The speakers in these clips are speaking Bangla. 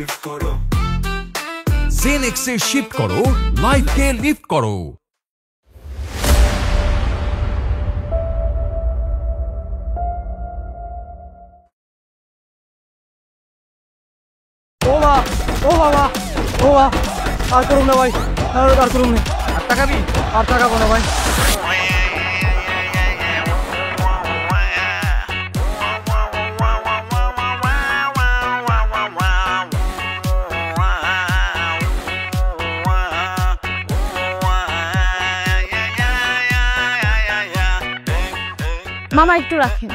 শিফট করো জেনেক্সে শিফট করো লাইফকে লিফট করো ও বাবা আর করুন না ভাই আর করুন না আর টাকাবি আর টাকাবো না ভাই মামা একটু রাখেন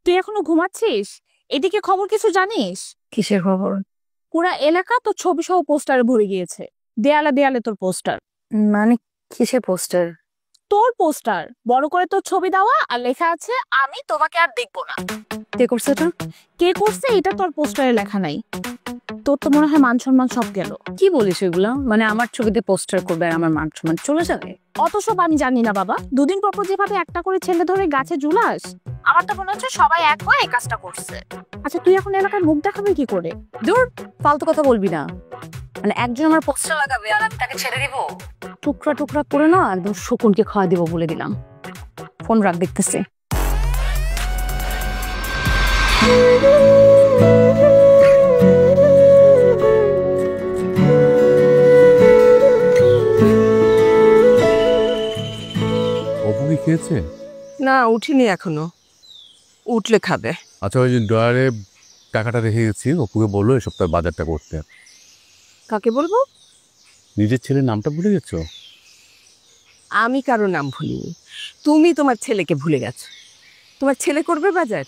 তুই এখনো ঘুমাচ্ছিস? এদিকে খবর কিছু জানিস? কিসের খবর? পুরা এলাকা তো ছবি সহ পোস্টারে ভরে গিয়েছে, দেয়ালে দেয়ালে তোর পোস্টার। মানে কিসের পোস্টার? তোর পোস্টার, বড় করে তোর ছবি দেওয়া আর লেখা আছে আমি তোমাকে আর দেখবো না। কে করছে এটা? কে করছে এটা তোর পোস্টারে লেখা নাই। তোর তো মনে হয় মান সম্মান সব গেল। কি বলিস এগুলা? মানে আমার ছবিতে পোস্টার করবে আর আমার মান সম্মান চলে যাবে? অত সব আমি জানি না বাবা। দুদিন পর পর যেভাবে একটা করে ছেলে ধরে গাছে ঝুলাস, আমার তো মনে হচ্ছে সবাই এক হয়ে এই কাজটা করছে। আচ্ছা তুই এখন এলাকার মুখ দেখাবি কি করে? দূর, ফালতু কথা বলবি না। মানে একজন আমার পোস্টার লাগাবে আর আমি তাকে ছেড়ে দিব? টুকরা টুকরা করে না একদম শকুনকে খাওয়া দিব বলে দিলাম। ফোন রাখ, দেখতেছে। অপু কি খেয়েছে? না, উঠিনি এখনো, উঠলে খাবে। আচ্ছা, ওই যে ড্রয়ারে টাকাটা রেখে গেছি, অপুকে বললো এই সপ্তাহে বাজারটা করতে। কাকে বলবো? নিজের ছেলের নামটা ভুলে গেছো? আমি কারো নাম ভুলিনি, তুমি তোমার ছেলেকে ভুলে গেছো। তোমার ছেলে করবে বাজার?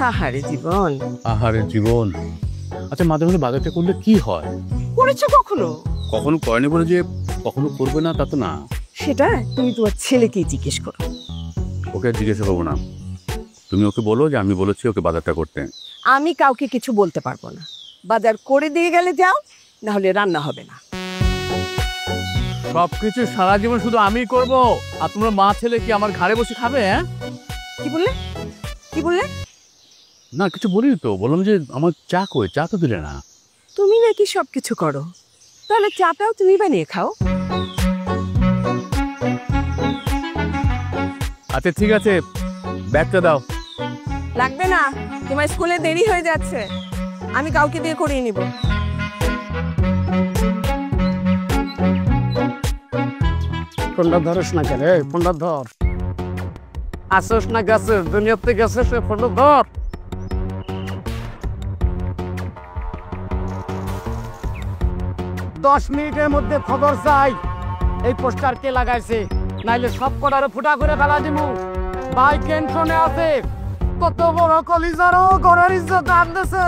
আহারে জীবন, আহারে জীবন। আচ্ছা, মাঝে মাঝে বাজারটা করলে কি হয়? করেছো কখনো? কখনো করেনি বলে যে কখনো করবে না তা তো না। সেটা তুমি তোমার ছেলেকেই জিজ্ঞেস করো। ওকে জিজ্ঞাসা করবো না, তুমি ওকে বলো যে আমি বলেছি ওকে বাজারটা করতে। আমি কাউকে কিছু বলতে পারবো না। বাজার করে দিয়ে গেলে যাও, না হলে রান্না হবে না। সবকিছু সারা জীবন শুধু আমিই করব, আর তোমরা মা ছেলে কি আমার ঘাড়ে বসে খাবে? হ্যাঁ, কি বললে? কি বললে? না কিছু বলিনি তো, বললাম যে আমার চা কই, চা তো দিলে না। তুমি নাকি সবকিছু করো, তাহলে চাটাও তুমি বানিয়ে খাও। আচ্ছা ঠিক আছে, ব্যাগটা দাও। লাগবে না, তোমার স্কুলে দেরি হয়ে যাচ্ছে, আমি কাউকে দিয়ে করিয়ে নিব। ফোনটা ধরিস না কে রে, ফোনটা ধর। আসিস না গেছে, দুনিয়াতে গেছে, সে ফোনটা ধর। 10 মিনিটের মধ্যে খবর চাই এই পোস্টার কে লাগাইছে, নাইলে সব কটারে ফুটা করে ফেলা দিমু। ভাই টেনশনে আছে, কত বড় কলিজারও ঘরের ইজ্জত আনতেছে।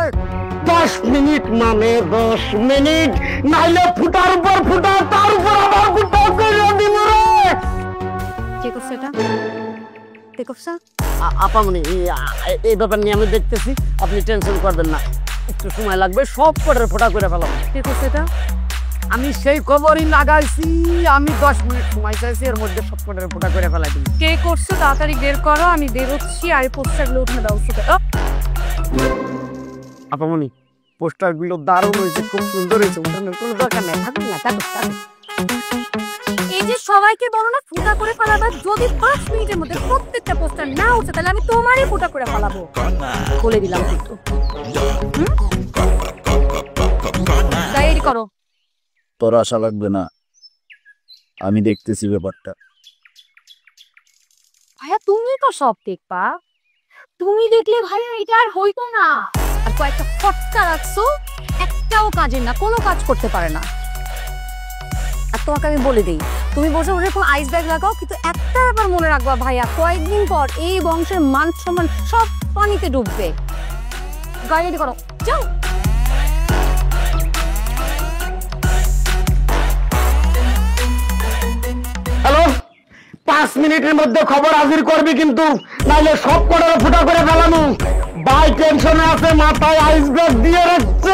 10 মিনিট মানে 10 মিনিট, নাইলে ফুটার উপর ফুটা, তার উপর আবার ফুটা করে দিমু রে। কে করছে এটা? কে করছে? আপামনি, এই ব্যাপার নিয়ে আমি দেখতেছি, আপনি টেনশন করবেন না, একটু সময় লাগবে, সব কটারে ফুটা করে ফেলাবো। কে করছে এটা? আমি সেই খবরই লাগাইছি, আমি 10 মিনিট সময় চাইছি, এর মধ্যে সব কটারে ফুটা করে ফেলাই দিই। কে করছে তাড়াতাড়ি বের করো, আমি বেরোচ্ছি। আর এই পোস্টারগুলো উঠে দাও। আপামনি, পোস্টারগুলো দারুণ হয়েছে, খুব সুন্দর হয়েছে, উঠানোর কোনো দরকার নেই। থাকুন না, থাকুন। এই যে সবাইকে বলো না ফুটা করে ফেলাবা, যদি 5 মিনিটের মধ্যে প্রত্যেকটা পোস্টার না উঠে তাহলে আমি তোমারই ফুটা করে ফেলাবো, বলে দিলাম কিন্তু। ডায়েরি করো। তোর আশা লাগবে না, আমি দেখতেছি ব্যাপারটা। ভাইয়া তুমি তো সব দেখবা, তুমি দেখলে ভাইয়া এটা আর হইতো না। আর কয়েকটা ফটকা রাখছো, একটাও কাজের না, কোনো কাজ করতে পারে না। আর তোমাকে আমি বলে দিই, তুমি বসে বসে কোনো আইস ব্যাগ লাগাও, কিন্তু একটা ব্যাপার মনে রাখবা ভাইয়া, কয়েকদিন পর এই বংশের মান সম্মান সব পানিতে ডুববে। গাড়ি রেডি করো, যাও। 5 মিনিটের মধ্যে খবর হাজির করবি কিন্তু, নাইলে সব কটার ফুটা করে ফেলামু। ভাই টেনশনে আছে, মাথায় আইস ব্যাগ দিয়ে রাখছে।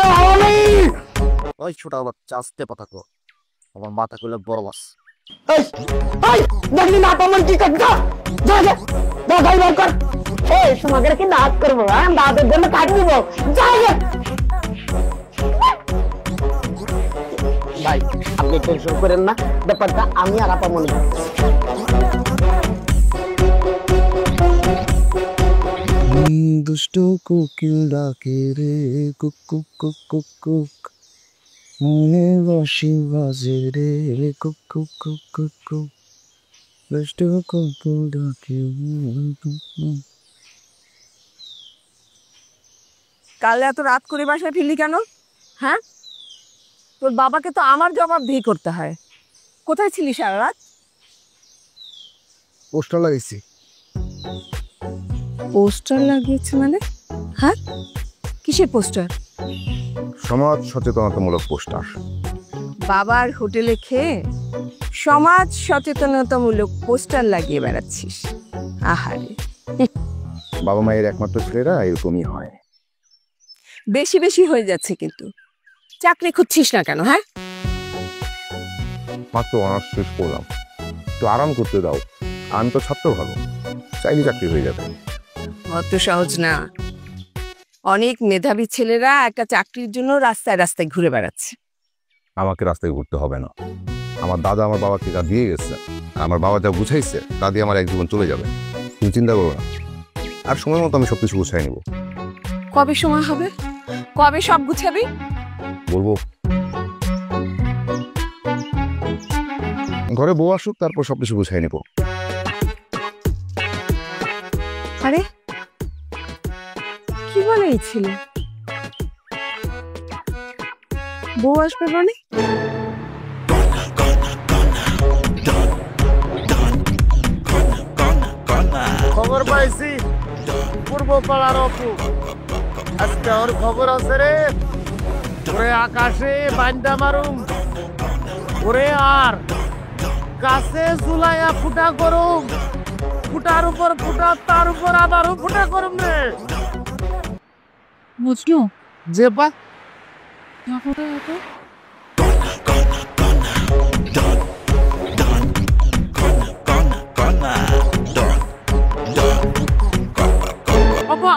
ওই ছোট বাচ্চা আস্তে কথা কো, আমার মাথা খুলে বড় বাস। এই এই দেখলি না তোমার কি করছ? যা যা যা গাই বার কর। এই তোমাকে কি দাঁত করবো? দাঁতের জন্য কাট দিব। যা যা ভাই, আপনি টেনশন করেন না, ব্যাপারটা আমি আর আপা মনে করি। দুষ্ট কোকিল ডাকে রে cook cook cook cook cook, মনে বাঁশি বাজে রে cook cook cook cook cook, দুষ্ট কোকিল ডাকে। কাল এত রাত করে বাসায় ফিরলি কেন? হ্যাঁ, তোর বাবাকে তো আমার জবাবদিহি করতে হয়। কোথায় ছিলি সারা রাত? পোস্টার লাগাইছি। পোস্টার লাগিয়েছে মানে? হ্যাঁ, কিসের পোস্টার? সমাজ সচেতনতামূলক পোস্টার। বাবার হোটেলে খেয়ে সমাজ সচেতনতামূলক পোস্টার লাগিয়ে বেড়াচ্ছিস? আহারে, বাবা মায়ের একমাত্র ছেলেরা এরকমই হয়। বেশি বেশি হয়ে যাচ্ছে কিন্তু। চাকরি খুঁজছিস না কেন? হ্যাঁ, মাত্র অনার্স শেষ করলাম, তো আরাম করতে দাও। আমি তো ছাত্র ভালো, চাইলে চাকরি হয়ে যাবে। অত সহজ না। অনেক মেধাবী ছেলেরা একটা চাকরির জন্য রাস্তায় রাস্তায় ঘুরে বেড়াচ্ছে। আমাকে রাস্তায় ঘুরতে হবে না। আমার দাদা আমার বাবাকে যা দিয়ে গেছে, আমার বাবা যা বুঝাইছে, তা দিয়ে আমার এক জীবন চলে যাবে। তুমি চিন্তা করো না, আর সময় মতো আমি সবকিছু গুছাই নিব। কবে সময় হবে? কবে সব গুছাবি? বলবো ঘরে বউ আসুক, তারপর সবকিছু গুছাই নিব। আরে কি বলে এই ছেলে? বউ আসবে মানে? খবর পাইছি পূর্ব পাড়ার অপু, আজকে ওর খবর আছে রে। ওরে আকাশে বান্দা মারুম, ওরে আর গাছে ঝুলাইয়া ফুটা করুম, ফুটার উপর ফুটা, তার উপর আবারও ফুটা করুম রে। বুঝলো যে বা আপা,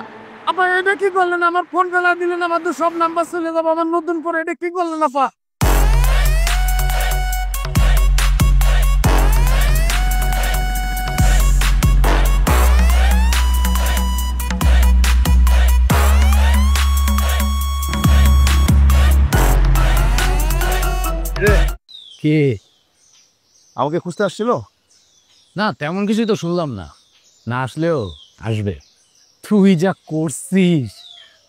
আপা এটা কি করলেন? আমার ফোন ফেলা দিলেন, আমার তো সব নাম্বার চলে যাবো আমার নতুন করে। এটা কি করলেন আপা? কে? আমাকে খুঁজতে আসছিল? না, তেমন কিছুই তো শুনলাম না। না আসলেও আসবে। তুই যা করছিস!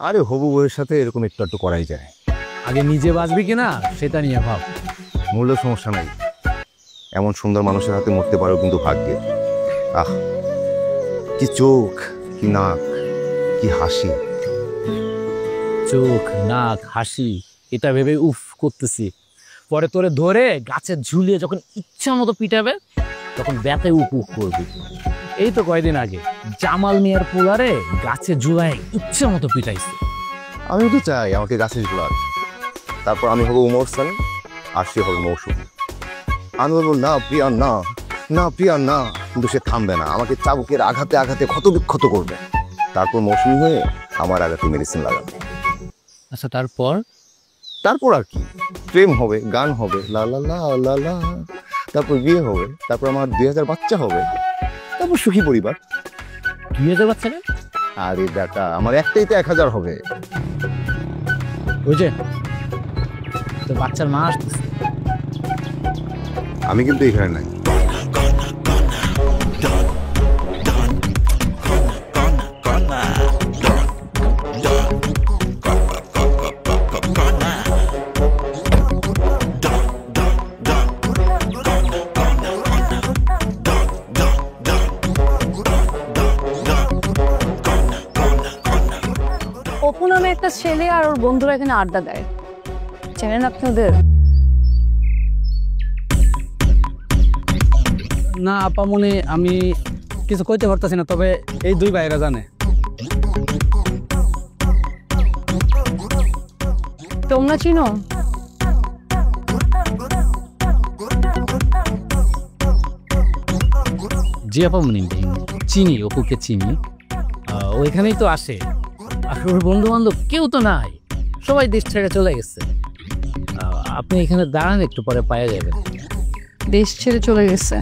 আরে হবু বউয়ের সাথে এরকম একটু একটু করাই যায়। আগে নিজে বাঁচবি কিনা সেটা নিয়ে ভাব। মূল্য সমস্যা নাই, এমন সুন্দর মানুষের হাতে মরতে পারো কিন্তু ভাগ্যে। আহ, কি চোখ, কি নাক, কি হাসি। চোখ, নাক, হাসি এটা ভেবে উফ করতেছি, পরে তোরে ধরে গাছে ঝুলিয়ে যখন ইচ্ছা মতো পিটাবে তখন ব্যথায় উপ উপ করবি। এই তো কয়দিন আগে জামাল মিয়ার পোলারে গাছে ঝুলায় ইচ্ছা মতো পিটাইছে। আমিও তো চাই আমাকে গাছে ঝুলাক, তারপর আমি হবো উমর সানি আর সে হবে মৌসুম। আমি বলবো না প্রিয়া না, না প্রিয়া না, কিন্তু সে থামবে না, আমাকে চাবুকের আঘাতে আঘাতে ক্ষত বিক্ষত করবে। তারপর মৌসুমি হয়ে আমার আঘাতে মেডিসিন লাগাবে। আচ্ছা তারপর? তারপর আর কি, প্রেম হবে, গান হবে, লা লা লা লা লা, তারপর বিয়ে হবে, তারপর আমার 2000 বাচ্চা হবে, তারপর সুখী পরিবার। 2000 বাচ্চা? আরে বেটা, আমার একটাই তো 1000 হবে। বুঝে তো বাচ্চার মা আসতেছে। আমি কিন্তু এখানে নাই। অপু নামে একটা ছেলে আর ওর বন্ধুরা এখানে আড্ডা দেয়, চেনেন আপনি ওদের? না আপা মনে আমি কিছু কইতে পারতেছি না, তবে এই দুই ভাইরা জানে। তোমরা চিনো? জি আপামনি, চিনি, অপুকে চিনি। ওইখানেই তো আসে। আর ওর বন্ধু বান্ধব কেউ তো নাই, সবাই দেশ ছেড়ে চলে গেছে। আপনি এখানে দাঁড়ান, একটু পরে পাওয়া যাবে। দেশ ছেড়ে চলে গেছে?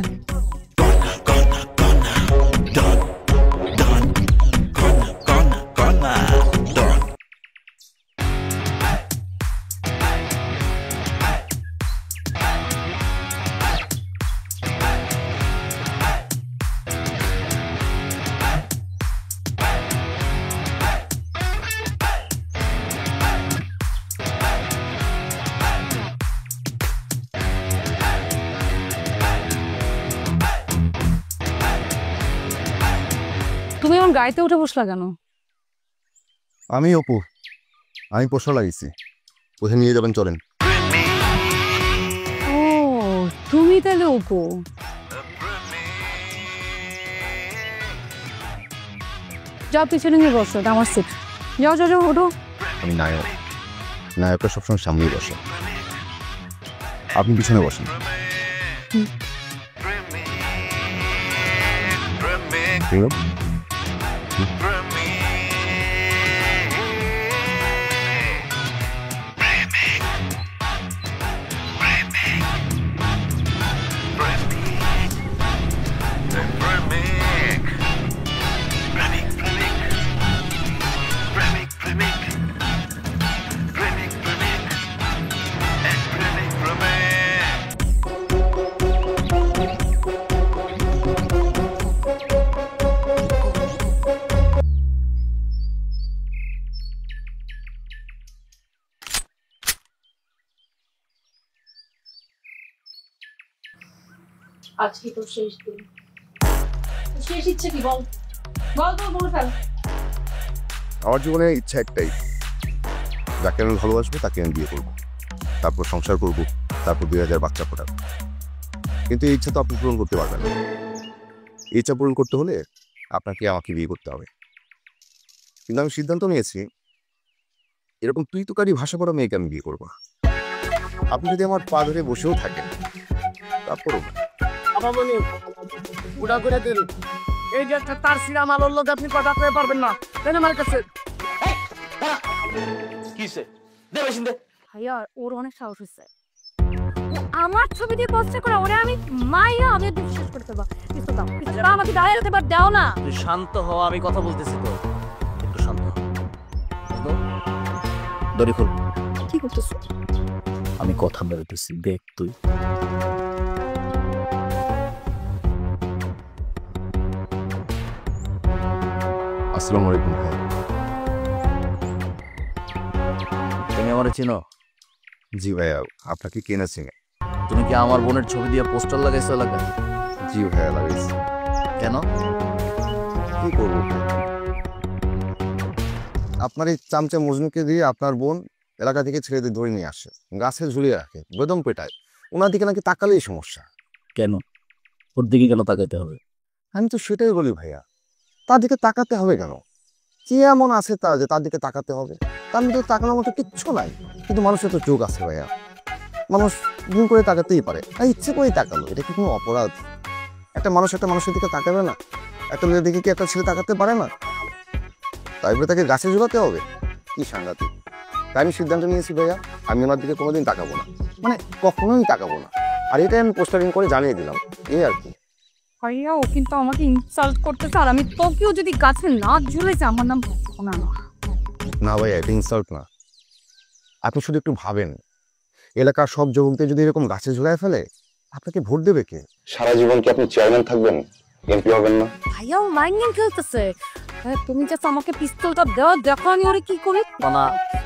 তুমি আমার গাড়িতে উঠে বসলা কেন? আমি অপু, আমি পোষা লাগিয়েছি, কোথায় নিয়ে যাবেন চলেন। ও তুমি তাহলে অপু। যাও পিছনে নিয়ে বসো, এটা আমার সিট। যাও যাও যাও ওঠো। আমি নায়ক, নায়করা সবসময় সামনেই বসে, আপনি পিছনে বসেন। আজকে তো শেষ দিন। শেষ ইচ্ছে কি বল, বল তো বলে ফেল। আমার জীবনে ইচ্ছা একটাই, যাকে আমি ভালোবাসবো তাকে আমি বিয়ে করবো, তারপর সংসার করব, তারপর 2000 বাচ্চা ফোটাবো। কিন্তু এই ইচ্ছা তো আপনি পূরণ করতে পারবেন না। এই ইচ্ছা পূরণ করতে হলে আপনাকে আমাকে বিয়ে করতে হবে। কিন্তু আমি সিদ্ধান্ত নিয়েছি, এরকম তুই তোকারি ভাষা করা মেয়েকে আমি বিয়ে করবো। আপনি যদি আমার পা ধরে বসেও থাকেন, তারপরও আপামনি উড়া করে দিন। এই যে একটা তার সিরা মাল লোক, আপনি কথা কয়ে পারবেন না, দেন আমার কাছে। ভাইয়া ওর অনেক সাহস হয়েছে, আমার ছবি দিয়ে পোস্টার করে ওরে আমি মাইয়া আমি বিশ্বাস করতে পারবো। কিছু দাও, কিছু দাও, আমাকে দাঁড়িয়ে যেতে পার, দাও না। তুই শান্ত হ, আমি কথা বলতেছি তো, একটু শান্ত হ। দড়ি খোল, কি করতেছো? আমি কথা বলতেছি, দেখ তুই। আসসালামু আলাইকুম ভাই। তুমি আমার চিনো? জি ভাইয়া, আপনাকে কেনা চিনে। তুমি কি আমার বোনের ছবি দিয়ে পোস্টার লাগাইছো এলাকায়? জি ভাইয়া, লাগাইছি। কেন? কি করবো, আপনার এই চামচা মজনুকে দিয়ে আপনার বোন এলাকা থেকে ছেলেদের ধরে নিয়ে আসে, গাছে ঝুলিয়ে রাখে, বেদম পেটায়। ওনার দিকে নাকি তাকালেই সমস্যা। কেন ওর দিকে কেন তাকাইতে হবে? আমি তো সেটাই বলি ভাইয়া, তার দিকে তাকাতে হবে কেন? কি এমন আছে তা যে তার দিকে তাকাতে হবে? তার মধ্যে তাকানোর মতো কিচ্ছু নাই। কিন্তু মানুষের তো চোখ আছে ভাইয়া, মানুষ ভুল করে তাকাতেই পারে, আর ইচ্ছে করেই তাকালো, এটা কি কোনো অপরাধ? একটা মানুষ একটা মানুষের দিকে তাকাবে না? একটা মেয়ের দিকে কি একটা ছেলে তাকাতে পারে না? তাই বলে তাকে গাছে ঝুলাতে হবে? কি সাংঘাতিক! তাই আমি সিদ্ধান্ত নিয়েছি ভাইয়া, আমি ওনার দিকে কোনোদিন তাকাবো না, মানে কখনোই তাকাবো না। আর এটাই আমি পোস্টারিং করে জানিয়ে দিলাম, এই আর কি। ভাইয়া ও কিন্তু আমাকে ইনসাল্ট করতেছে, আর আমি তোকেও যদি গাছে না ঝুলেছে আমার নাম না। না ভাইয়া, এটা ইনসাল্ট না। আপনি শুধু একটু ভাবেন, এলাকার সব যুবকদের যদি এরকম গাছে ঝুলায় ফেলে, আপনাকে ভোট দেবে কে? সারা জীবন কি আপনি চেয়ারম্যান থাকবেন, এমপি হবেন না? ভাইয়া ও মাইন্ড গেম খেলতেছে। তুমি জাস্ট আমাকে পিস্তলটা দাও, দেখো আমি ওরে কি করি। কনা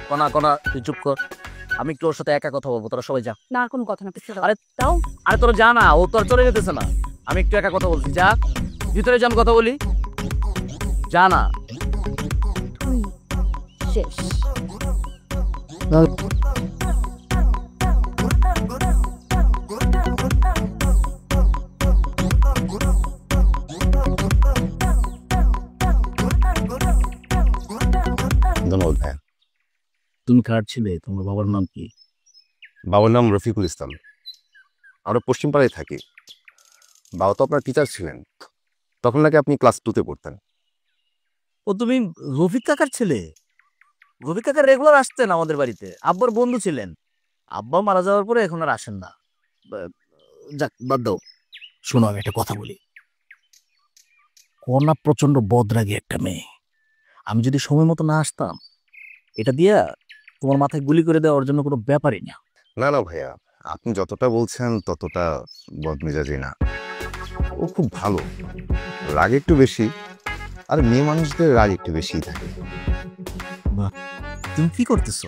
কনা কনা, তুই চুপ কর, আমি একটু ওর সাথে একা কথা বলবো, তোরা সবাই যা। না আর কোনো কথা না, পিস্তল আরে দাও। আরে তোরা যা না, ও তোর চলে যেতেছে না, আমি একটু একা কথা বলছি, যা ভিতরে যা, আমি কথা বলি, যা না। তুই শেষ। ধন্যবাদ ভাইয়া। তুমি কার ছিলে? তোমার বাবার নাম কি? বাবার নাম রফিকুল ইসলাম। আমরা পশ্চিমপাড়ায় থাকি। বাবা তো আপনার টিচার ছিলেন, তখন নাকি আপনি ক্লাস 2-তে পড়তেন। ও তুমি রফিক কাকার ছেলে? রফিক কাকা রেগুলার আসতেন আমাদের বাড়িতে, আব্বার বন্ধু ছিলেন। আব্বা মারা যাওয়ার পরে এখন আর আসেন না। যাক বাদ দাও। শোনো, আমি একটা কথা বলি। কন্যা প্রচন্ড বদরাগী একটা মেয়ে। আমি যদি সময় মতো না আসতাম, এটা দিয়া তোমার মাথায় গুলি করে দেওয়ার জন্য কোনো ব্যাপারই না। না না ভাইয়া, আপনি যতটা বলছেন ততটা বদমেজাজি না। ও খুব ভালো, রাগ একটু বেশি, আর মেয়ে মানুষদের রাগ একটু বেশিই থাকে। তুমি কি করতেছো?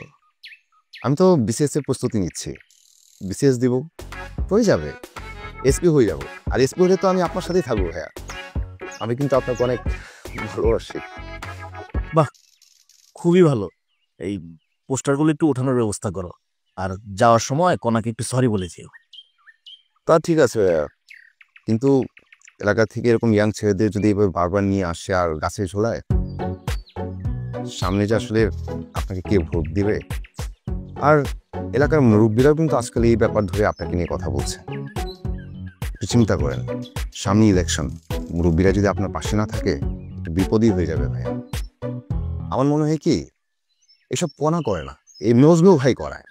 আমি তো বিসিএস এর প্রস্তুতি নিচ্ছি। বিসিএস দিব, হয়ে যাবে, এসপি হয়ে যাব। আর এসপি হলে তো আমি আপনার সাথেই থাকবো ভাইয়া। আমি কিন্তু আপনাকে অনেক ভালোবাসি। খুবই ভালো। এই পোস্টারগুলো একটু ওঠানোর ব্যবস্থা করো, আর যাওয়ার সময় কনাকে একটু সরি বলে যেও। তা ঠিক আছে ভাইয়া, কিন্তু এলাকা থেকে এরকম ইয়াং ছেলেদের যদি এভাবে বারবার নিয়ে আসে আর গাছে ঝোলায়, সামনে যে আসলে আপনাকে কে ভোট দিবে। আর এলাকার মুরব্বীরাও কিন্তু আজকাল এই ব্যাপার ধরে আপনাকে নিয়ে কথা বলছে। একটু চিন্তা করেন, সামনে ইলেকশন, মুরব্বীরা যদি আপনার পাশে না থাকে বিপদই হয়ে যাবে ভাইয়া। আমার মনে হয় কি, এসব কোনা করে না, এই নজবেও ভাই করায়।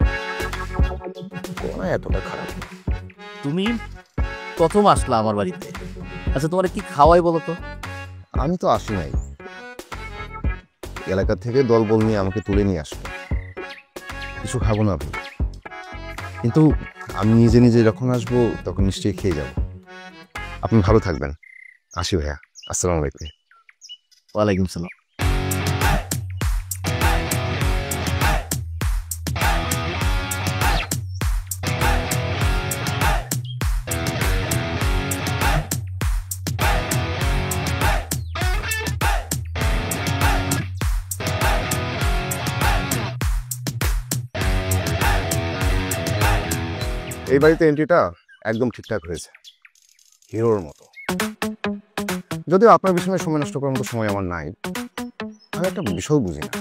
কোনা এতটা খারাপ না। তুমি প্রথম আসলা আমার বাড়িতে, আচ্ছা তোমার কি খাওয়াই বলো তো? আমি তো আসি নাই, এলাকা থেকে দলবল নিয়ে আমাকে তুলে নিয়ে আসবে। কিছু খাবো না ভাই, কিন্তু আমি নিজে নিজে যখন আসবো তখন নিশ্চয়ই খেয়ে যাব। আপনি ভালো থাকবেন। আসি ভাইয়া, আসসালামু আলাইকুম। ওয়ালাইকুম সালাম। এই বাড়িতে এন্ট্রিটা একদম ঠিকঠাক হয়েছে, হিরোর মতো। যদিও আপনার পিছনে সময় নষ্ট করার মতো সময় আমার নাই। আমি একটা বিষয় বুঝি না,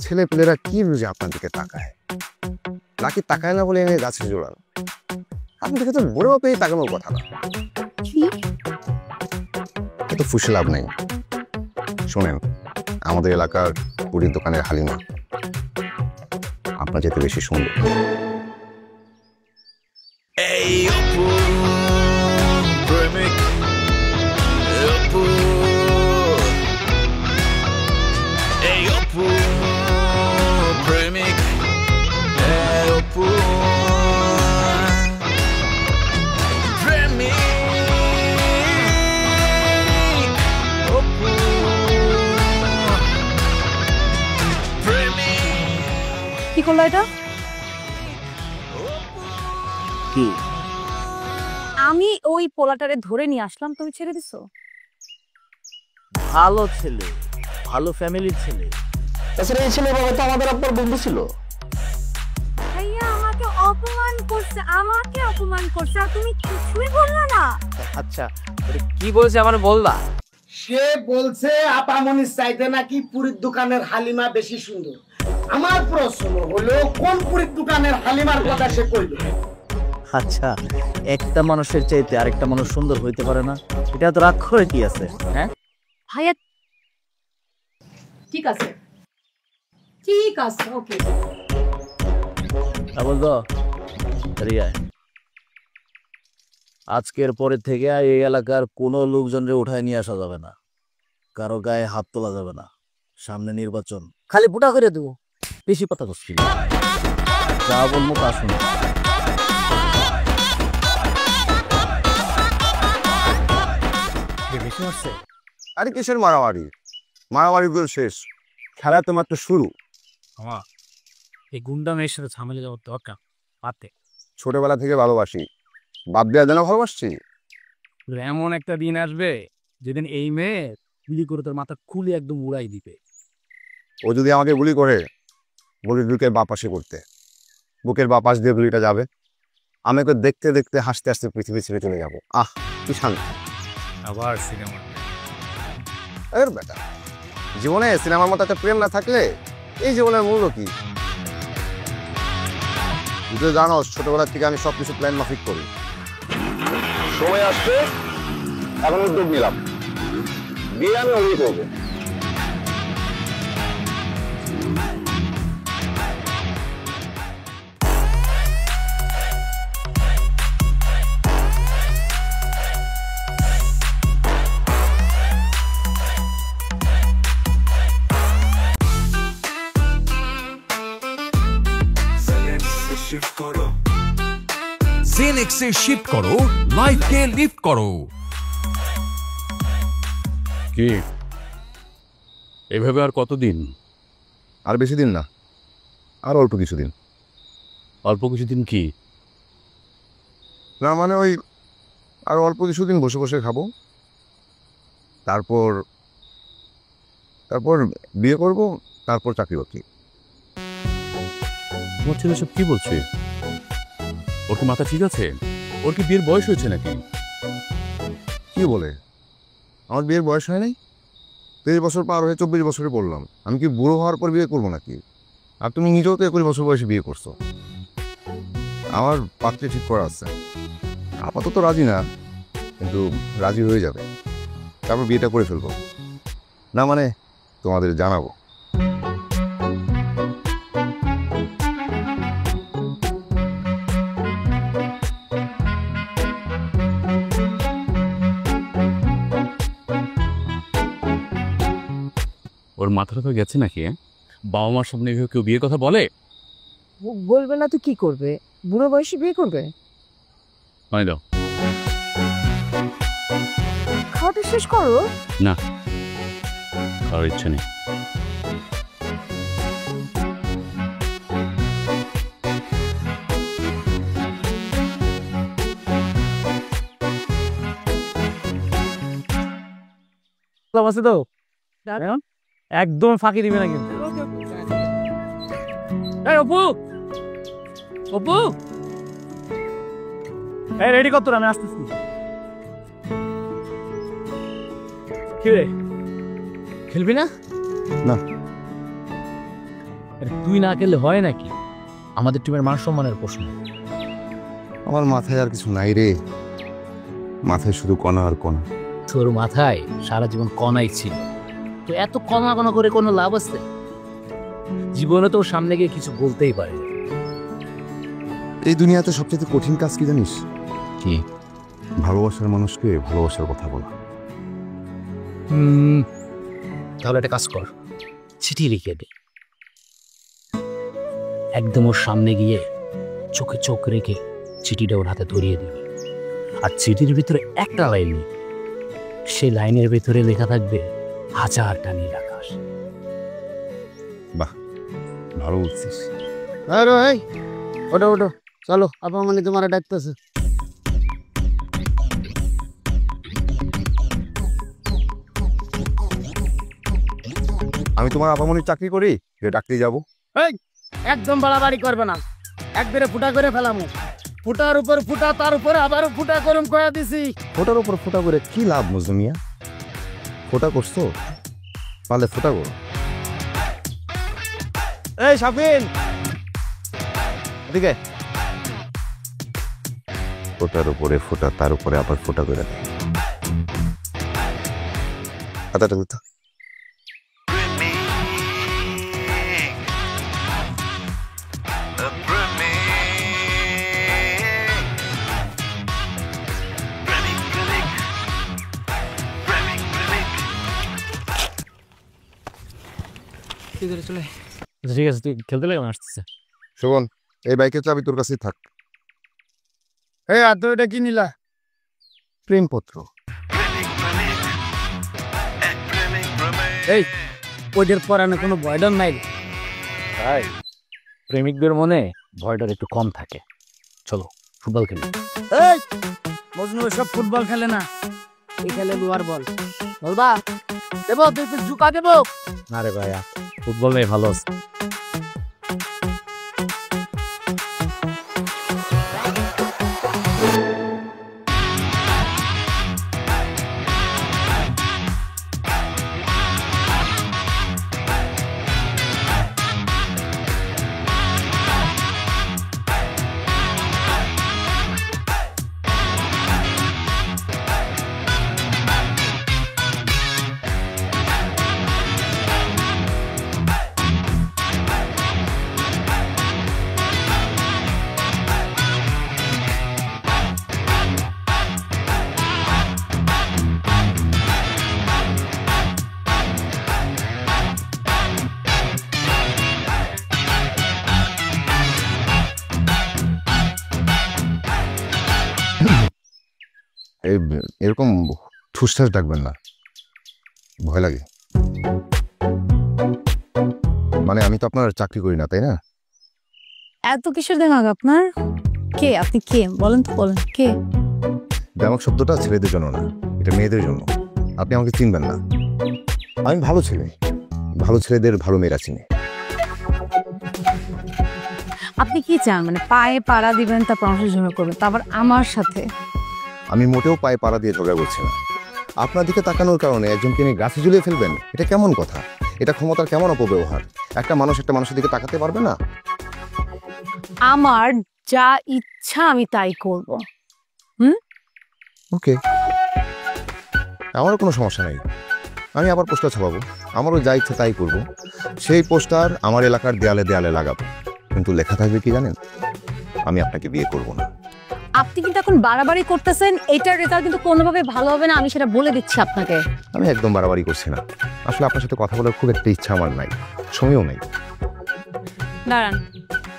ছেলে পেলেরা কি বুঝে আপনার দিকে তাকায়, নাকি তাকায় না বলে এনে গাছে জোড়ান। আপনি দেখে তো বড় পেয়ে তাকানোর কথা না। এত ফুসে লাভ নাই। শোনেন, আমাদের এলাকার পুরীর দোকানের হালিমা আপনার যেতে বেশি সুন্দর। Ey Oppo Premik Oppo Ey Oppo Premik Ey Oppo Premik Oppo Premik কি করলো এটা? কি? আমি ওই পোলাটারে ধরে নিয়ে আসলাম, তুমি ছেড়ে দিছো? ভালো ছেলে, ভালো ফ্যামিলির ছেলে। তাছাড়া এই ছেলে বাবা তো আমাদের আব্বার বন্ধু ছিল। ভাইয়া আমাকে অপমান করছে, আর তুমি কিছুই বললা না। আচ্ছা, কি বলছে আমার বলবা? সে বলছে আপামনির চাইতে নাকি পুরীর দোকানের হালিমা বেশি সুন্দর। আমার প্রশ্ন হলো, কোন পুরীর দোকানের হালিমার কথা সে কইল? আচ্ছা, একটা মানুষের চাইতে আরেকটা মানুষ সুন্দর হইতে পারে না? এটা তো রাগ করে কি আছে? হ্যাঁ ভাইয়া ঠিক আছে, ওকে। বলতো রিয়ায়, আজকের পরে থেকে এই এলাকার কোনো লোকজনরে উঠায় নিয়ে আসা যাবে না, কারো গায়ে হাত তোলা যাবে না। সামনে নির্বাচন, খালি ফুটা করে দেবো। বেশি কথা করছিল, যা বলবো তা শুনে। আরে কিসের মারামারি? মারামারি গুলো শেষ, খেলা তো মাত্র শুরু। আমার এই গুন্ডা মেয়ের সাথে ঝামেলা যাওয়ার দরকার পাতে। ছোটবেলা থেকে ভালোবাসি, বাদ দেওয়া যেন ভালোবাসছি। এমন একটা দিন আসবে যেদিন এই মেয়ে গুলি করে তোর মাথা খুলে একদম উড়াই দিবে। ও যদি আমাকে গুলি করে, গুলি বুকের বাপাসে করতে, বুকের বাপাস দিয়ে গুলিটা যাবে, আমি ওকে দেখতে দেখতে হাসতে হাসতে পৃথিবী ছেড়ে চলে যাবো। আহ, কি শান্তি। আবার সিনেমা এর বেটা, জীবনে সিনেমার মতো একটা প্রেম না থাকলে এই জীবনের মূল্য কি? তুই তো জানো ছোটবেলার থেকে আমি সবকিছু প্ল্যান মাফিক করি। সময় আসছে, এখন উদ্যোগ নিলাম, বিয়ে আমি ওই করবো। জেনেক্সে শিফট করো, লাইফকে লিফট করো। কি এভাবে আর কতদিন? আর বেশি দিন না, আর অল্প কিছুদিন। অল্প কিছুদিন কি? না মানে ওই আর অল্প কিছুদিন বসে বসে খাবো, তারপর তারপর বিয়ে করব, তারপর চাকরি বাকরি। তোমার ছেলে সব কি বলছে? ওর কি মাথা ঠিক আছে? ওর কি বিয়ের বয়স হয়েছে নাকি? কি বলে? আমার বিয়ের বয়স হয় নাই? 23 বছর পার হয়ে 24 বছরে পড়লাম। আমি কি বুড়ো হওয়ার পর বিয়ে করবো নাকি? আর তুমি নিজেও তো 21 বছর বয়সে বিয়ে করছো। আমার পাত্রে ঠিক করা আছে, আপাতত রাজি না, কিন্তু রাজি হয়ে যাবে, তারপর বিয়েটা করে ফেলবো। না মানে তোমাদের জানাবো। ওর মাথাটা তো গেছে নাকি? বাবা মার সামনে কেউ বিয়ের কথা বলে? বলবে না তো কি করবে? বুড়ো বয়সে বিয়ে করবে? মানে দাও। খাওয়াটা শেষ করো। না, কারোর ইচ্ছে নেই। আছে তো একদম ফাঁকি দিবে না কিন্তু। এই অপু, অপু, এই রেডি কর তোর, আমি আসতেছি। কি রে, খেলবি না? না। তুই না খেললে হয় নাকি? আমাদের টিমের মান সম্মানের প্রশ্ন। আমার মাথায় আর কিছু নাই রে, মাথায় শুধু কণা আর কণা। তোর মাথায় সারা জীবন কণাই ছিল, তো এত কণা কণা করে কোনো লাভ আছে? জীবনে তো সামনে গিয়ে কিছু বলতেই পারে। এই দুনিয়াতে সবচেয়ে কঠিন কাজ কি জানিস? কি? ভালোবাসার মানুষকে ভালোবাসার কথা বলা। তাহলে একটা কাজ কর, চিঠি লিখে দে, একদম ওর সামনে গিয়ে চোখে চোখ রেখে চিঠিটা ওর হাতে ধরিয়ে দিবি। আর চিঠির ভিতরে একটা লাইন নেই, সেই লাইনের ভিতরে লেখা থাকবে 1000টা নীল আকাশ। বাহ, ভালো বলছিস। আরে এই ওঠো ওঠো, চলো, আপা মানে তোমার ডাকতেছে। আমি তোমার আপামনির চাকরি করি, যে ডাকতে যাবো? এই একদম বাড়াবাড়ি করবে না, একবারে ফুটা করে ফেলামু। ফুটার উপর ফুটা, তার উপরে আবারও ফুটা করুম কয়া দিছি। ফোটার উপর ফোটা করে কি লাভ মজনু মিয়া? ফোটা করছো, পারলে ফোটা করো। এই শাফিন, এদিকে। ফোটার উপরে ফোটা, তার উপরে আবার ফোটা করে দেয়। হাতাটা কোথা? ঠিক আছে, তুই খেলতে লাগে, আসতেছে। শোভন, এই বাইকের চাবি তোর কাছেই থাক। এই আর তো এটা কি নিলা? প্রেমপত্র। এই ওইটার পরানে কোনো ভয়ডর নাই? তাই প্রেমিকদের মনে ভয়টার একটু কম থাকে। চলো ফুটবল খেলি। এই মজনু সব ফুটবল খেলে না, এই খেলে লোয়ার বল। বলবা দেবো, তুই ঝুঁকা দেবো? না রে ভাইয়া, ফুটবল নেই, ভালো আছে। এরকম ঠুসঠাস ডাকবেন না, ভয় লাগে। মানে আমি তো আপনার চাকরি করি না, তাই না? এত কিসের দেমাগ আপনার? কে আপনি? কে বলেন তো, বলেন কে? ব্যামক শব্দটা ছেলেদের জন্য না, এটা মেয়েদের জন্য। আপনি আমাকে চিনবেন না। আমি ভালো ছেলে, ভালো ছেলেদের ভালো মেয়েরা চিনে। আপনি কি চান? মানে পায়ে পাড়া দিবেন, তারপর মানুষের ঝগড়া করবেন, তারপর আমার সাথে? আমি মোটেও পায়ে পাড়া দিয়ে ঝগড়া করছি না। আপনার দিকে তাকানোর কারণে একজনকে নিয়ে গাছে ঝুলিয়ে ফেলবেন, এটা কেমন কথা? এটা ক্ষমতার কেমন অপব্যবহার? একটা মানুষ একটা মানুষের দিকে তাকাতে পারবে না? আমার যা ইচ্ছা আমি তাই করব। ওকে, আমারও কোনো সমস্যা নেই। আমি আবার পোস্টার ছাপাবো, আমারও যা ইচ্ছা তাই করব। সেই পোস্টার আমার এলাকার দেয়ালে দেয়ালে লাগাবো, কিন্তু লেখা থাকবে কি জানেন? আমি আপনাকে বিয়ে করব না। আপনি কিন্তু এখন বাড়াবাড়ি করতেছেন, এটার রেজাল্ট কিন্তু কোনোভাবে ভালো হবে না, আমি সেটা বলে দিচ্ছি আপনাকে। আমি একদম বাড়াবাড়ি করছি না, আসলে আপনার সাথে কথা বলার খুব একটা ইচ্ছা আমার নাই, সময়ও নেই। দাঁড়ান,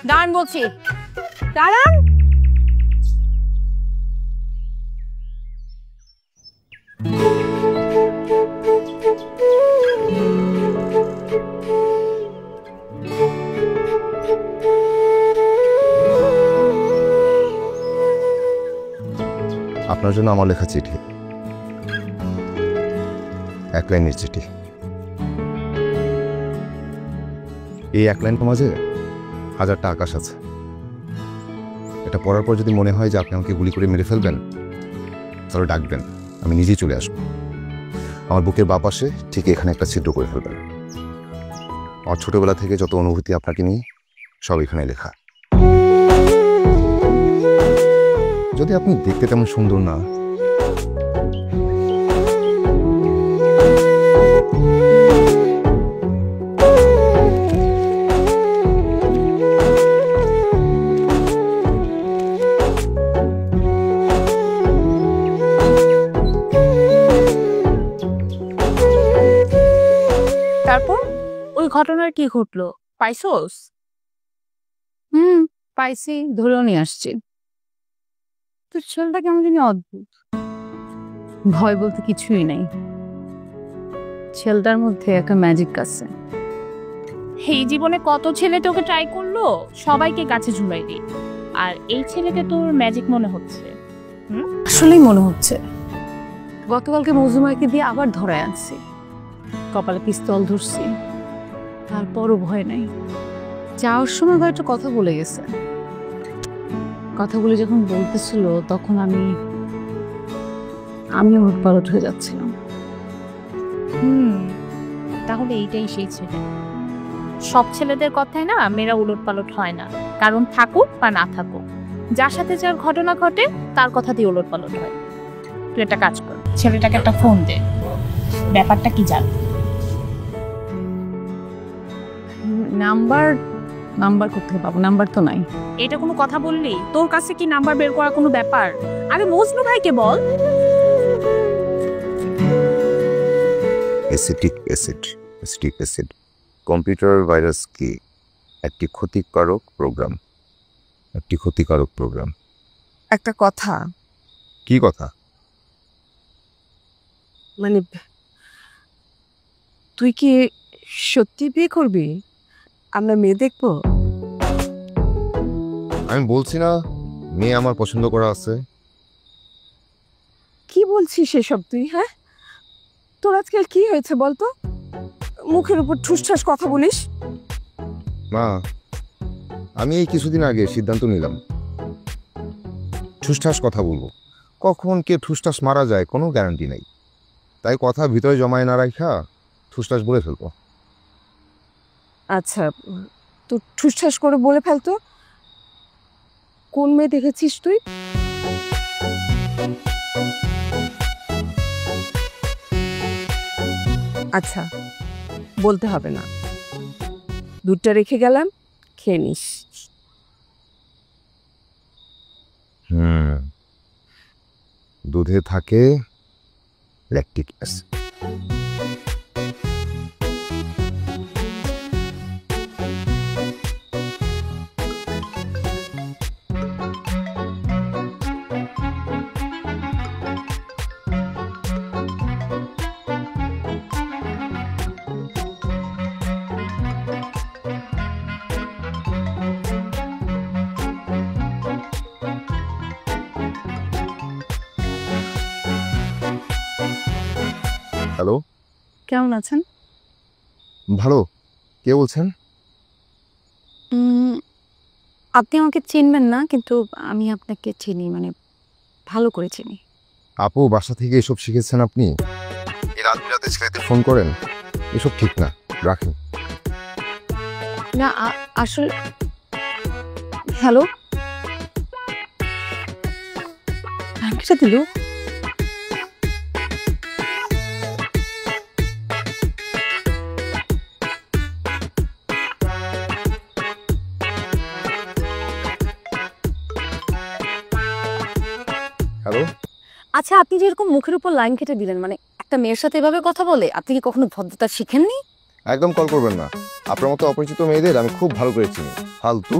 দাঁড়ান বলছি, দাঁড়ান। আপনার জন্য আমার লেখা চিঠি, এক লাইনের চিঠি। এই এক লাইনের মাঝে হাজারটা আকাশ আছে। এটা পড়ার পর যদি মনে হয় যে আপনি আমাকে গুলি করে মেরে ফেলবেন, তাহলে ডাকবেন, আমি নিজেই চলে আসবো। আমার বুকের বাঁ পাশে ঠিক এখানে একটা ছিদ্র করে ফেলবেন। আমার ছোটবেলা থেকে যত অনুভূতি আপনাকে নিয়ে, সব এখানে লেখা। যদি আপনি দেখতে তেমন সুন্দর না, তারপর ওই ঘটনার কি ঘটলো, পাইছোস? পাইছি, ধরেও নিয়ে আসছি। তোর ছেলেটা কেমন জানি অদ্ভুত, ভয় বলতে কিছুই নাই। ছেলেটার মধ্যে একটা ম্যাজিক আছে। এই জীবনে কত ছেলে তোকে ট্রাই করলো, সবাইকে গাছে ঝুলাই দিই, আর এই ছেলেকে তোর ম্যাজিক মনে হচ্ছে? আসলেই মনে হচ্ছে। গতকালকে মজুমাকে দিয়ে আবার ধরায় আনছি, কপালে পিস্তল ধরছি, তারপরও ভয় নাই। যাওয়ার সময় একটা কথা বলে গেছে। কথাগুলো যখন বলতেছিল তখন আমি উৎপালট হয়ে যাচ্ছিলাম। তাহলে এইটাই সেই ছেলে। সব ছেলেদের কথায় না মেয়েরা উলটপালট হয় না, কারণ থাকুক বা না থাকুক, যার সাথে যার ঘটনা ঘটে তার কথা দিয়ে উলটপালট হয়। তুই একটা কাজ কর, ছেলেটাকে একটা ফোন দে, ব্যাপারটা কি জান। নাম্বার কোথায় পাবো? নাম্বার তো নাই। এটা কোনো কথা বললি? তোর কাছে কি নাম্বার বের করা কোনো ব্যাপার? আরে মজনু ভাইকে বল। অ্যাসিটিক অ্যাসিড কম্পিউটার ভাইরাস কি? একটি ক্ষতিকারক প্রোগ্রাম। একটা কথা। কি কথা? মানে তুই কি সত্যি বিয়ে করবি? আমরা মেয়ে দেখবো? আমি বলছি না মেয়ে আমার পছন্দ করা আছে। কি বলছিস সেসব তুই? হ্যাঁ, তোর আজকাল কি হয়েছে বলতো? মুখের উপর ঠুসঠাস কথা বলিস। মা, আমি এই কিছুদিন আগে সিদ্ধান্ত নিলাম ঠুসঠাস কথা বলবো। কখন কে ঠুসঠাস মারা যায় কোনো গ্যারান্টি নেই, তাই কথা ভিতরে জমায় না রাখা ঠুসঠাস বলে ফেলবো। আচ্ছা, তো ঠুসঠাস করে বলে ফেলতো। কোন মেয়ে দেখেছিস তুই? আচ্ছা, বলতে হবে না, দুধটা রেখে গেলাম, খেয়ে নিস। দুধে থাকে ল্যাকটিক অ্যাসিড। হ্যালো, কেমন আছেন? ভালো। কে বলছেন? আপনি আমাকে চিনবেন না, কিন্তু আমি আপনাকে চিনি, মানে ভালো করে চিনি। আপু, বাসা থেকে এসব শিখেছেন আপনি? এই রাত বিরাতে ছেলেদের ফোন করেন, এসব ঠিক না, রাখেন। না আসলে হ্যালো, ব্যাংকটা দিল। হ্যালো, আচ্ছা, আপনি যে এরকম মুখের উপর লাইন কেটে দিলেন, মানে একটা মেয়ের সাথে এভাবে কথা বলে আপনি কি কখনো ভদ্রতা শিখেননি? একদম কল করবেন না। আপনার মতো অপরিচিত মেয়েদের আমি খুব ভালো করে চিনি। ফালতু।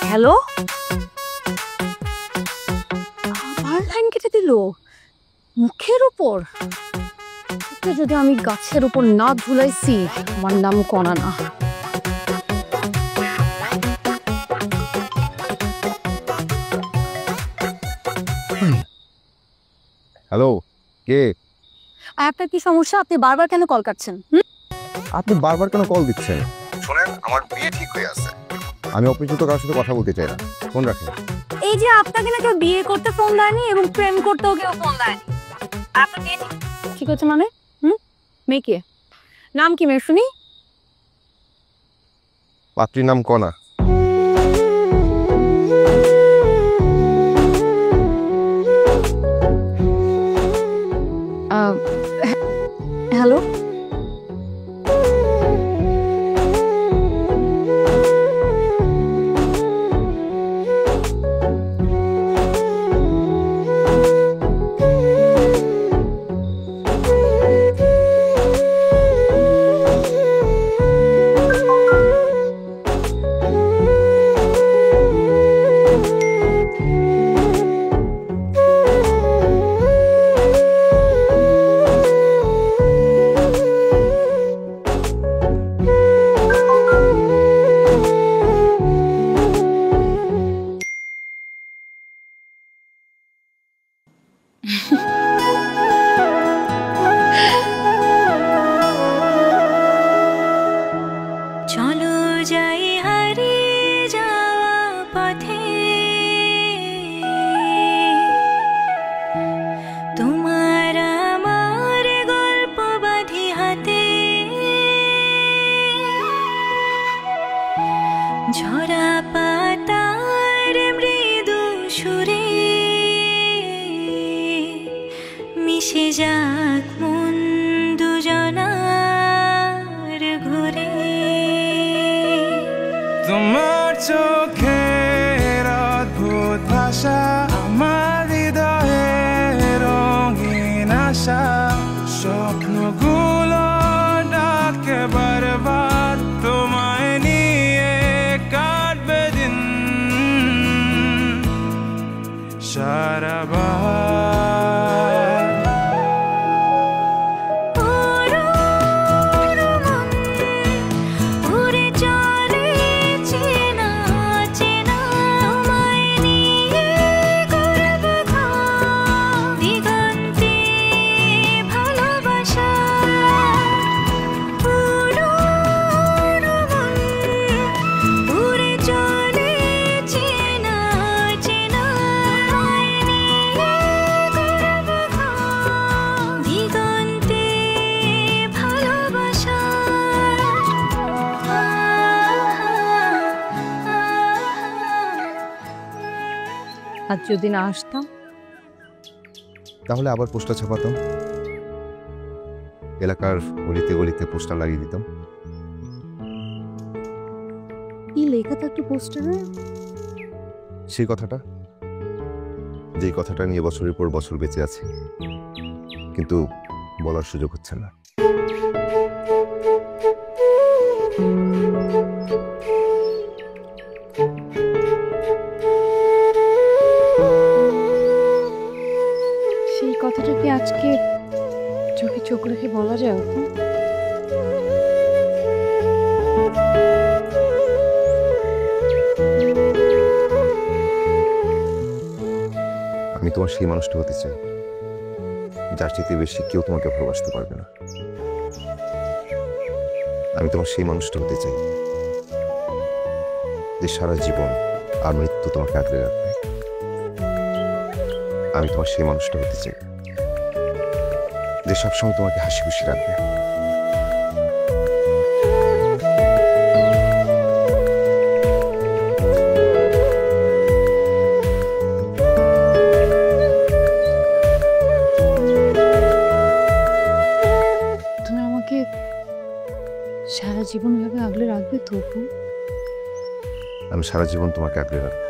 হ্যালো, আবার লাইন কেটে দিল মুখের উপর। ওকে যদি আমি গাছের উপর না ঝুলাইছি, আমার নাম কণা না। হ্যালো, কে? আপনার কি সমস্যা? আপনি বারবার কেন কল কাটছেন? আপনি বারবার কেন কল দিচ্ছেন? শোনেন, আমার বিয়ে ঠিক হয়ে আছে। আমি অপরিচিত কারোর সাথে কথা বলতে চাই না। ফোন রাখেন। এই যে আপনাকে না কেউ বিয়ে করতে ফোন দেয়নি এবং প্রেম করতেও কেউ ফোন দেয়নি। আপনার বিয়ে ঠিক হচ্ছে মানে? মেয়ে কে? নাম কি মেয়ে শুনি? পাত্রীর নাম কণা। হ্যালো, চলো যাই হারিয়ে যাওয়া পথে, তোমার আমার গল্প বাঁধি হাতে, ঝরা পাতার মৃদু সুরে মিশে যাক মন দুজনার ঘুরে। তোমার চোখের অদ্ভুত ভাষা আমার হৃদয়ে রঙিন আশা, স্বপ্নগুলো ডাকে বারবার, তোমায় নিয়ে কাটবে দিন সারাবার। আর যদি না আসতাম? তাহলে আবার পোস্টার ছাপাতাম, এলাকার গলিতে গলিতে পোস্টার লাগিয়ে দিতাম। কি লেখা থাকতো পোস্টারে? সেই কথাটা, যেই কথাটা নিয়ে বছরের পর বছর বেঁচে আছে, কিন্তু বলার সুযোগ হচ্ছে না। সেই কথাটা কি আজকে চোখে চোখ রেখে বলা যায়? আমি তোমার সেই মানুষটা হতে চাই, যার চেয়ে বেশি কেউ তোমাকে ভালোবাসতে পারবে না। আমি তোমার সেই মানুষটা হতে চাই যে সারা জীবন আর মৃত্যু তোমাকে আঁকড়ে রাখবে। আমি তোমার সেই মানুষটা হতে চাই যে সবসময় তোমাকে হাসি খুশি রাখবে। তুমি আমাকে সারা জীবন ভাবে আগলে রাখবে তবু? আমি সারা জীবন তোমাকে আঁকড়ে রাখবো।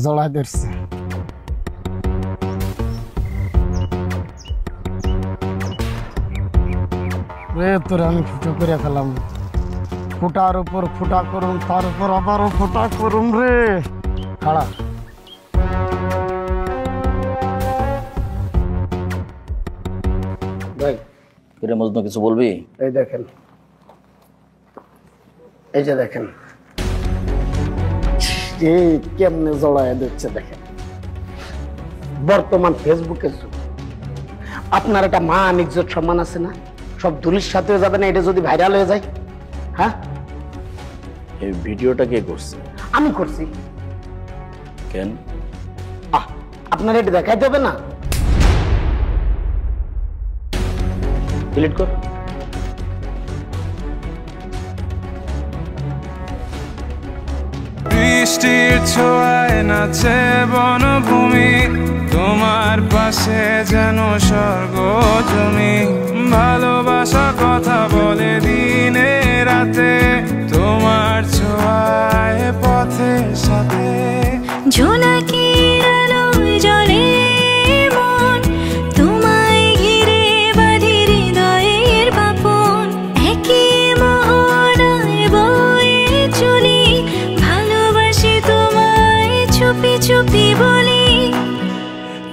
জড়া ধরছে। তোর আমি ফুটো করে খেলাম, ফুটার উপর ফুটা করুন, তার উপর আবারও ফুটা করুন রে। খাড়া ভাই ফিরে মজনু কিছু বলবি? এই দেখেন, এই যে দেখেন কেমনে জড়ায় দিচ্ছে। দেখেন বর্তমান ফেসবুকের যুগ, আপনার একটা মান ইজ্জত সম্মান আছে না, সব দুলির সাথে যাবে না এটা যদি ভাইরাল হয়ে যায়। হ্যাঁ, এই ভিডিওটা কে করছে? আমি করছি। কেন? আপনার এটা দেখাইতে হবে না? ডিলিট কর। বৃষ্টির ছোঁয়ায় নাচে বনভূমি, তোমার পাশে যেন স্বর্গ জমি। ভালোবাসা কথা বলে দিনে রাতে, তোমার ছোঁয়ায় পথের সাথে। ঝোনাকির আলোয় জ্বলে মন, তোমায় ঘিরে বাঁধি হৃদয়ের বাপন। একই মোহনায় বয়ে চলি, ভালোবাসি তোমায় চুপি চুপি বলি।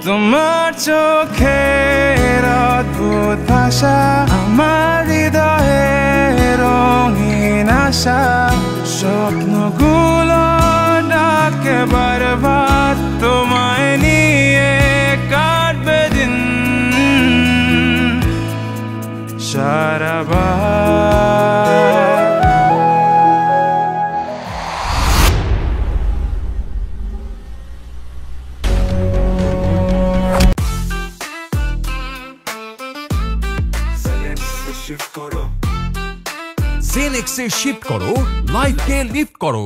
তোমার চোখের অদ্ভুত ভাষা, আমার হৃদয়ে রঙিন আশা। স্বপ্নগুলো ডাকে বারবার, তোমায় নিয়ে কাটবে দিন সারাবার। জেনেক্সে শিফট করো, লাইফকে লিফট করো।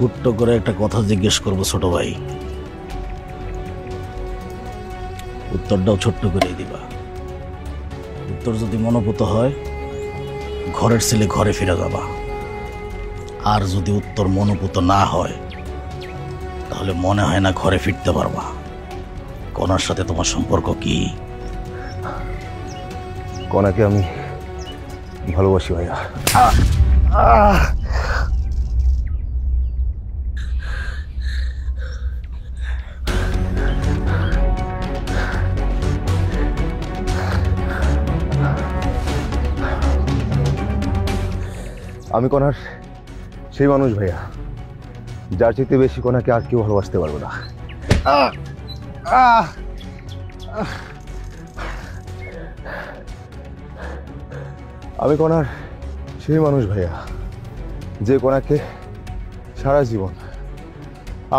ছোট্ট করে একটা কথা জিজ্ঞেস করবো ছোট ভাই, উত্তরটাও ছোট্ট করেই দিবা। উত্তর যদি মনোভূত হয়, ঘরের ছেলে ঘরে ফিরে যাবা। আর যদি উত্তর মনোভূত না হয়, তাহলে মনে হয় না ঘরে ফিরতে পারবা। কনার সাথে তোমার সম্পর্ক কি? কনাকে আমি ভালোবাসি ভাইয়া। আমি কনার সেই মানুষ ভাইয়া, যার চেয়ে বেশি কনাকে আর কেউ ভালোবাসতে পারবো না। আমি কনার সেই মানুষ ভাইয়া, যে কনাকে সারা জীবন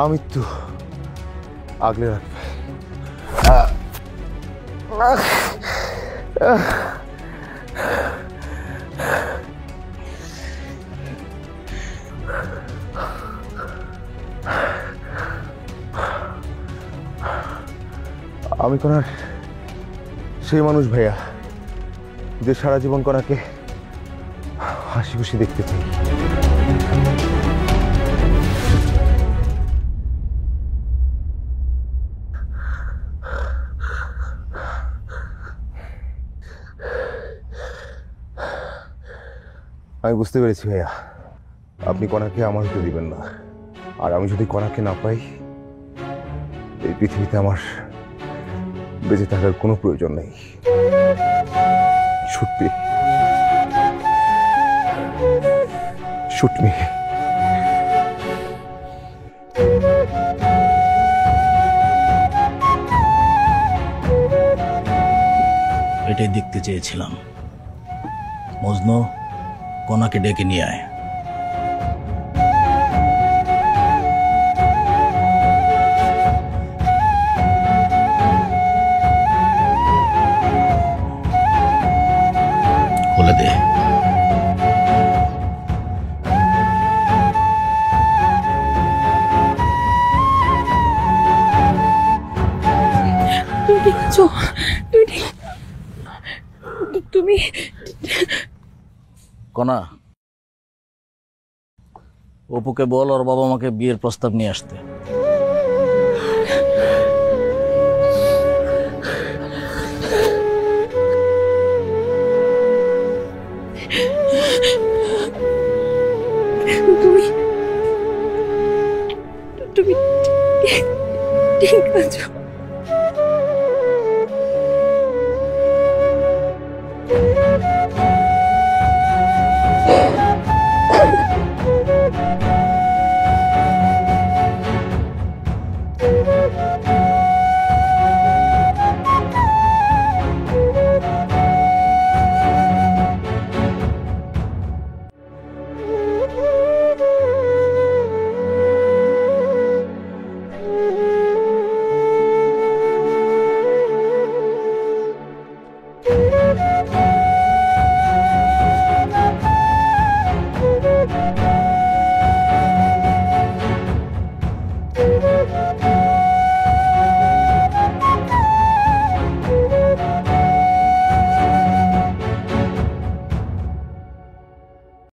আমৃত্যু আগলে রাখবে। আমি কনার সেই মানুষ ভাইয়া, যে সারা জীবন কনাকে হাসি খুশি দেখতে চাই। আমি বুঝতে পেরেছি ভাইয়া, আপনি কনাকে আমার হতে দিবেন না। আর আমি যদি কনাকে না পাই, এই পৃথিবীতে আমার বেঁচে থাকার কোনো প্রয়োজন নেই। শুটমি, শুটমি। এটাই দেখতে চেয়েছিলাম। মজনু, কনাকে ডেকে নিয়ে আয়। খুলে দে। তুমি কনা, অপুকে বল ওর বাবা মাকে বিয়ের প্রস্তাব নিয়ে আসতে। তুমি ঠিক আছো?